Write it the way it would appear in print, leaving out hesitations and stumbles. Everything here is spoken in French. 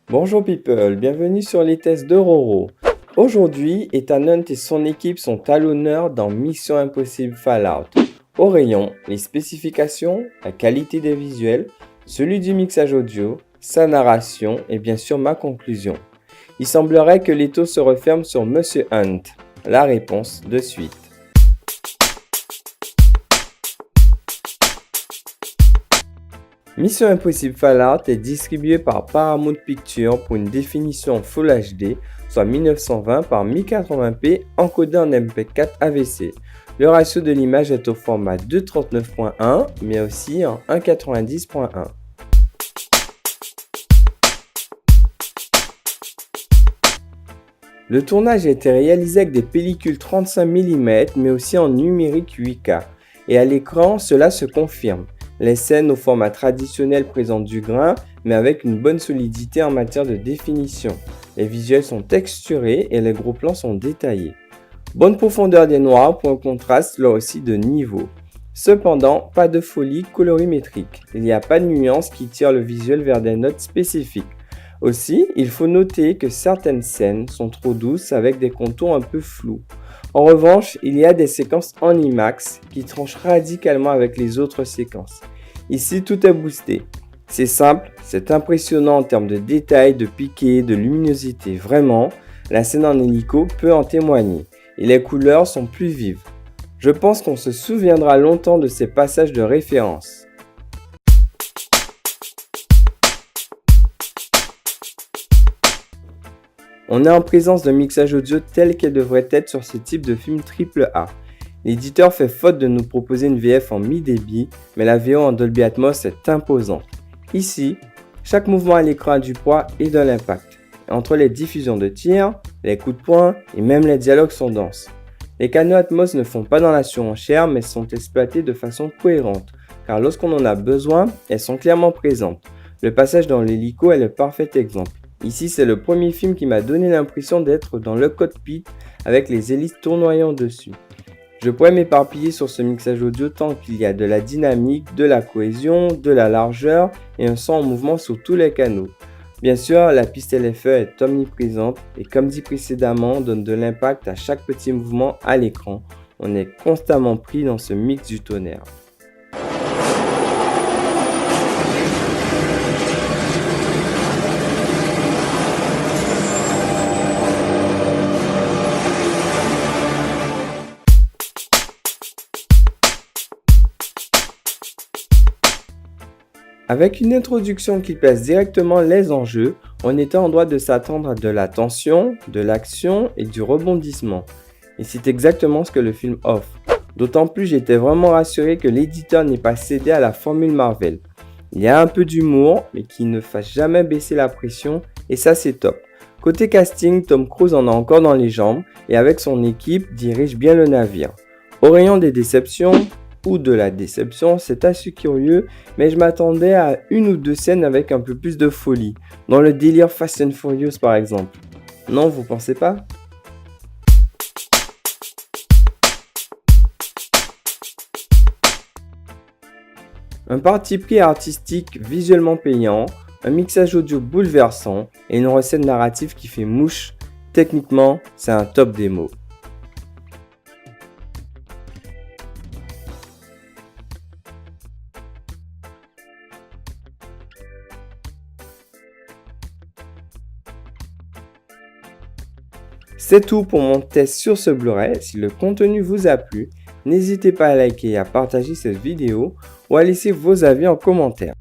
Bonjour people, bienvenue sur les tests de Roro. Aujourd'hui, Ethan Hunt et son équipe sont à l'honneur dans Mission Impossible Fallout. Au rayon, les spécifications, la qualité des visuels, celui du mixage audio, sa narration et bien sûr ma conclusion. Il semblerait que l'étau se referme sur Monsieur Hunt. La réponse de suite. Mission Impossible Fallout est distribué par Paramount Pictures pour une définition Full HD, soit 1920 par 1080p encodé en MP4 AVC. Le ratio de l'image est au format 2.39.1 mais aussi en 1.90.1. Le tournage a été réalisé avec des pellicules 35 mm mais aussi en numérique 8K. Et à l'écran, cela se confirme. Les scènes au format traditionnel présentent du grain, mais avec une bonne solidité en matière de définition. Les visuels sont texturés et les gros plans sont détaillés. Bonne profondeur des noirs pour un contraste là aussi de niveau. Cependant, pas de folie colorimétrique. Il n'y a pas de nuance qui tire le visuel vers des notes spécifiques. Aussi, il faut noter que certaines scènes sont trop douces avec des contours un peu flous. En revanche, il y a des séquences en IMAX qui tranchent radicalement avec les autres séquences. Ici, tout est boosté. C'est simple, c'est impressionnant en termes de détails, de piqué, de luminosité. Vraiment, la scène en hélico peut en témoigner. Et les couleurs sont plus vives. Je pense qu'on se souviendra longtemps de ces passages de référence. On est en présence d'un mixage audio tel qu'elle devrait être sur ce type de film AAA. L'éditeur fait faute de nous proposer une VF en mi-débit, mais la VO en Dolby Atmos est imposante. Ici, chaque mouvement à l'écran a du poids et de l'impact. Entre les diffusions de tirs, les coups de poing et même les dialogues sont denses. Les canaux Atmos ne font pas dans la surenchère mais sont exploités de façon cohérente, car lorsqu'on en a besoin, elles sont clairement présentes. Le passage dans l'hélico est le parfait exemple. Ici, c'est le premier film qui m'a donné l'impression d'être dans le cockpit avec les hélices tournoyant dessus. Je pourrais m'éparpiller sur ce mixage audio tant qu'il y a de la dynamique, de la cohésion, de la largeur et un son en mouvement sur tous les canaux. Bien sûr, la piste LFE est omniprésente et comme dit précédemment, donne de l'impact à chaque petit mouvement à l'écran. On est constamment pris dans ce mix du tonnerre. Avec une introduction qui place directement les enjeux, on était en droit de s'attendre à de la tension, de l'action et du rebondissement. Et c'est exactement ce que le film offre. D'autant plus j'étais vraiment rassuré que l'éditeur n'ait pas cédé à la formule Marvel. Il y a un peu d'humour, mais qui ne fasse jamais baisser la pression, et ça c'est top. Côté casting, Tom Cruise en a encore dans les jambes, et avec son équipe dirige bien le navire. Au rayon des déceptions, ou de la déception, c'est assez curieux, mais je m'attendais à une ou deux scènes avec un peu plus de folie, dans le délire Fast and Furious par exemple. Non, vous pensez pas? Un parti pris artistique visuellement payant, un mixage audio bouleversant et une recette narrative qui fait mouche, techniquement, c'est un top démo. C'est tout pour mon test sur ce Blu-ray. Si le contenu vous a plu, n'hésitez pas à liker et à partager cette vidéo ou à laisser vos avis en commentaire.